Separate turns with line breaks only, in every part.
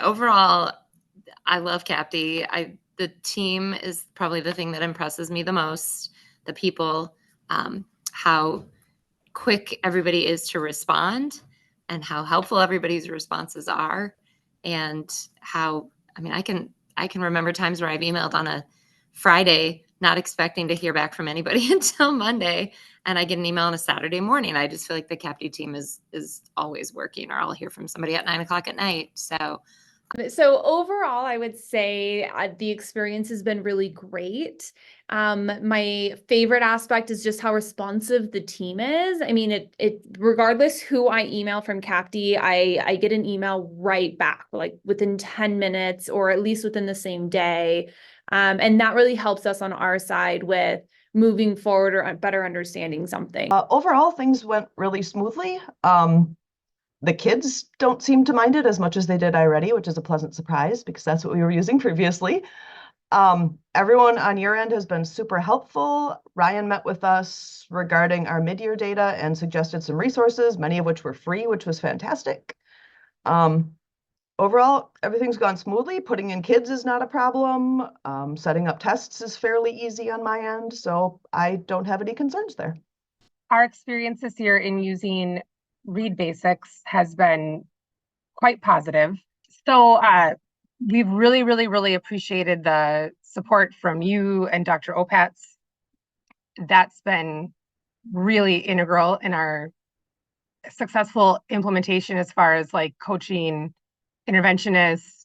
overall, I love Capti. The team is probably the thing that impresses me the most. The people, how quick everybody is to respond, and how helpful everybody's responses are, and how I can remember times where I've emailed on a Friday, not expecting to hear back from anybody until Monday, and I get an email on a Saturday morning. I just feel like the Capti team is always working, or I'll hear from somebody at 9 o'clock at night.
So overall, I would say the experience has been really great. My favorite aspect is just how responsive the team is. I mean, it regardless who I email from Capti, I get an email right back, like within 10 minutes or at least within the same day. And that really helps us on our side with moving forward or better understanding something.
Overall, things went really smoothly. The kids don't seem to mind it as much as they did already, which is a pleasant surprise because that's what we were using previously. Everyone on your end has been super helpful. Ryan met with us regarding our mid-year data and suggested some resources, many of which were free, which was fantastic. Overall, everything's gone smoothly. Putting in kids is not a problem. Setting up tests is fairly easy on my end, so I don't have any concerns there.
Our experience this year in using ReadBasix has been quite positive. So we've really appreciated the support from you and Dr. Opatz. That's been really integral in our successful implementation as far as like coaching interventionists,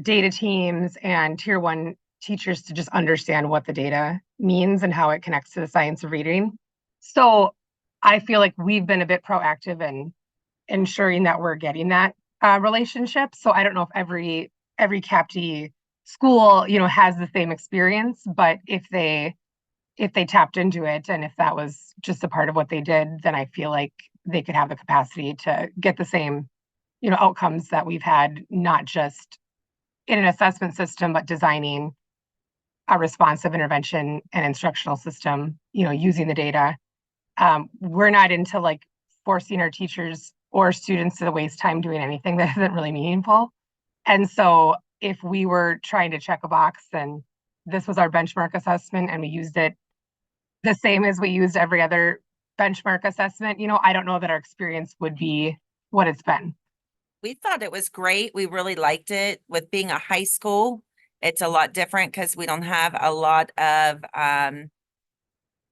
data teams, and tier 1 teachers to just understand what the data means and how it connects to the science of reading. So I feel like we've been a bit proactive in ensuring that we're getting that relationship. So I don't know if every Capti school, has the same experience, but if they tapped into it and if that was just a part of what they did, then I feel like they could have the capacity to get the same, outcomes that we've had, not just in an assessment system, but designing a responsive intervention and instructional system, using the data. We're not into like forcing our teachers or students to waste time doing anything that isn't really meaningful. And so if we were trying to check a box and this was our benchmark assessment and we used it the same as we used every other benchmark assessment, I don't know that our experience would be what it's been.
We thought it was great. We really liked it. With being a high school, it's a lot different because we don't have a lot of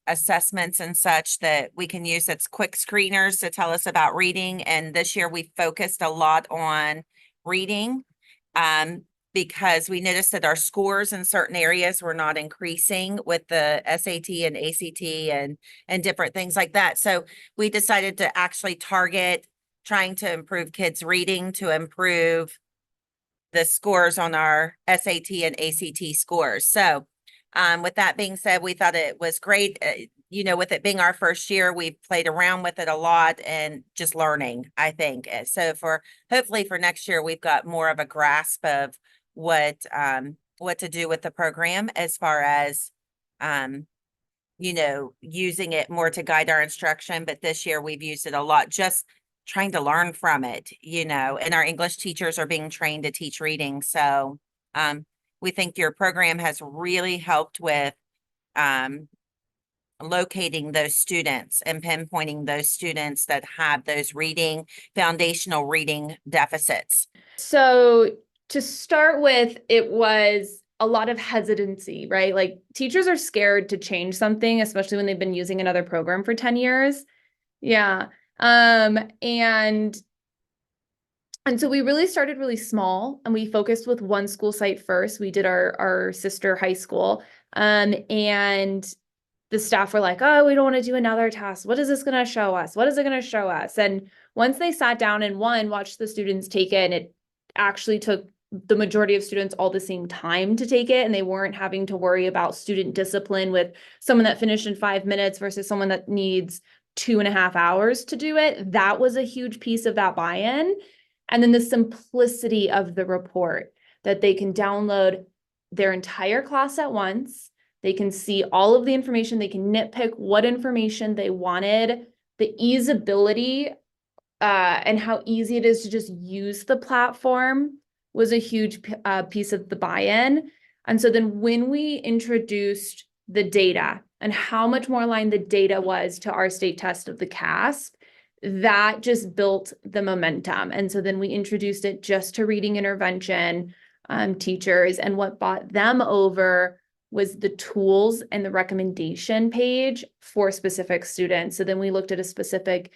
assessments and such that we can use. It's quick screeners to tell us about reading. And this year we focused a lot on reading because we noticed that our scores in certain areas were not increasing with the SAT and ACT and different things like that. So we decided to actually target trying to improve kids' reading to improve the scores on our SAT and ACT scores. So with that being said, we thought it was great. With it being our first year, we've played around with it a lot and just learning, I think. So hopefully for next year, we've got more of a grasp of what to do with the program as far as, using it more to guide our instruction. But this year we've used it a lot, just trying to learn from it, and our English teachers are being trained to teach reading. So we think your program has really helped with locating those students and pinpointing those students that have those foundational reading deficits.
So to start with, it was a lot of hesitancy, right? Like teachers are scared to change something, especially when they've been using another program for 10 years. Yeah. And so we really started really small and we focused with one school site first. We did our sister high school. And the staff were like, oh, we don't want to do another test. What is this going to show us? What is it going to show us? And once they sat down and watched the students take it, and it actually took the majority of students all the same time to take it, and they weren't having to worry about student discipline with someone that finished in 5 minutes versus someone that needs 2.5 hours to do it. That was a huge piece of that buy-in. And then the simplicity of the report, that they can download their entire class at once. They can see all of the information. They can nitpick what information they wanted, the easeability and how easy it is to just use the platform was a huge piece of the buy-in. And so then when we introduced the data and how much more aligned the data was to our state test of the CASP, that just built the momentum. And so then we introduced it just to reading intervention teachers, and what bought them over was the tools and the recommendation page for specific students. So then we looked at a specific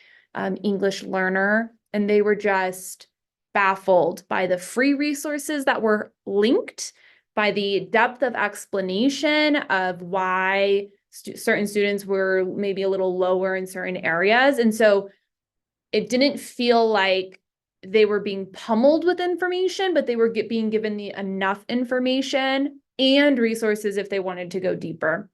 English learner, and they were just baffled by the free resources that were linked, by the depth of explanation of why certain students were maybe a little lower in certain areas. And so it didn't feel like they were being pummeled with information, but they were being given enough information and resources if they wanted to go deeper.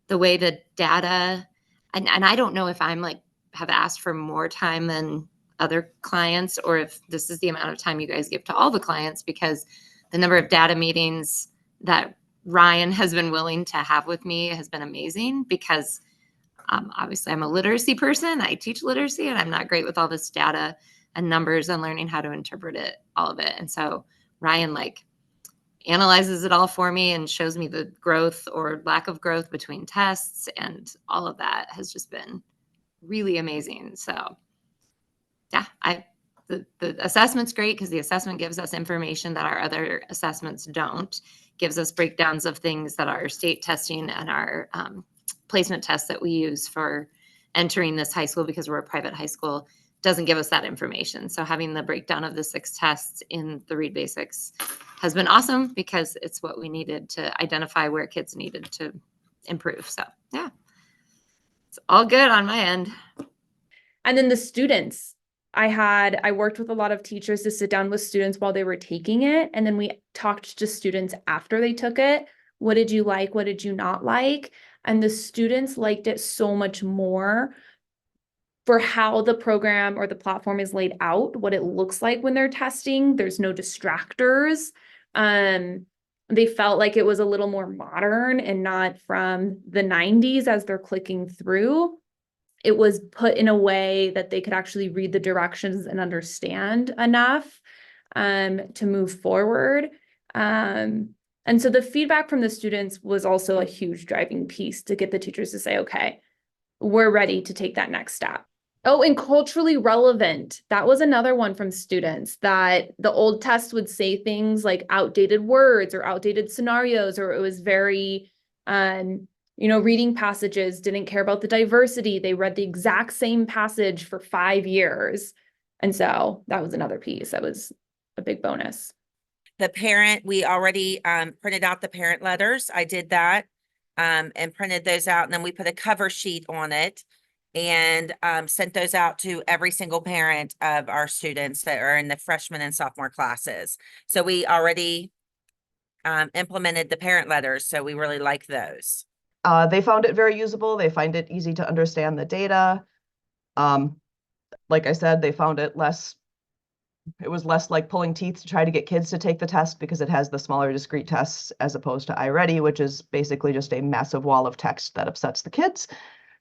The way the data, and I don't know if I'm like, have asked for more time than other clients, or if this is the amount of time you guys give to all the clients, because the number of data meetings that Ryan has been willing to have with me has been amazing, because obviously I'm a literacy person. I teach literacy, and I'm not great with all this data and numbers and learning how to interpret it, all of it. And so Ryan like analyzes it all for me and shows me the growth or lack of growth between tests, and all of that has just been really amazing. So yeah, the assessment's great because the assessment gives us information that our other assessments don't, gives us breakdowns of things that our state testing and our placement tests that we use for entering this high school, because we're a private high school, doesn't give us that information. So having the breakdown of the 6 tests in the ReadBasix has been awesome, because it's what we needed to identify where kids needed to improve. So yeah, it's all good on my end.
And then the students, I worked with a lot of teachers to sit down with students while they were taking it. And then we talked to students after they took it. What did you like? What did you not like? And the students liked it so much more for how the program or the platform is laid out, what it looks like when they're testing. There's no distractors. They felt like it was a little more modern and not from the 90s as they're clicking through. It was put in a way that they could actually read the directions and understand enough to move forward. And so the feedback from the students was also a huge driving piece to get the teachers to say, okay, we're ready to take that next step. Oh, and culturally relevant. That was another one from students, that the old test would say things like outdated words or outdated scenarios, or it was very, reading passages, didn't care about the diversity. They read the exact same passage for 5 years. And so that was another piece that was a big bonus.
The parent, we already printed out the parent letters. I did that and printed those out. And then we put a cover sheet on it and sent those out to every single parent of our students that are in the freshman and sophomore classes. So we already implemented the parent letters. So we really like those.
They found it very usable. They find it easy to understand the data. Like I said, they found it was less like pulling teeth to try to get kids to take the test, because it has the smaller discrete tests as opposed to iReady, which is basically just a massive wall of text that upsets the kids.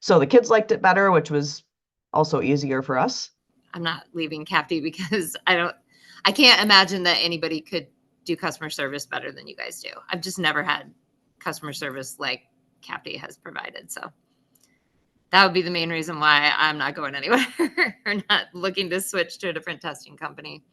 So the kids liked it better, which was also easier for us.
I'm not leaving Capti because I can't imagine that anybody could do customer service better than you guys do. I've just never had customer service like Capti has provided. So that would be the main reason why I'm not going anywhere or not looking to switch to a different testing company.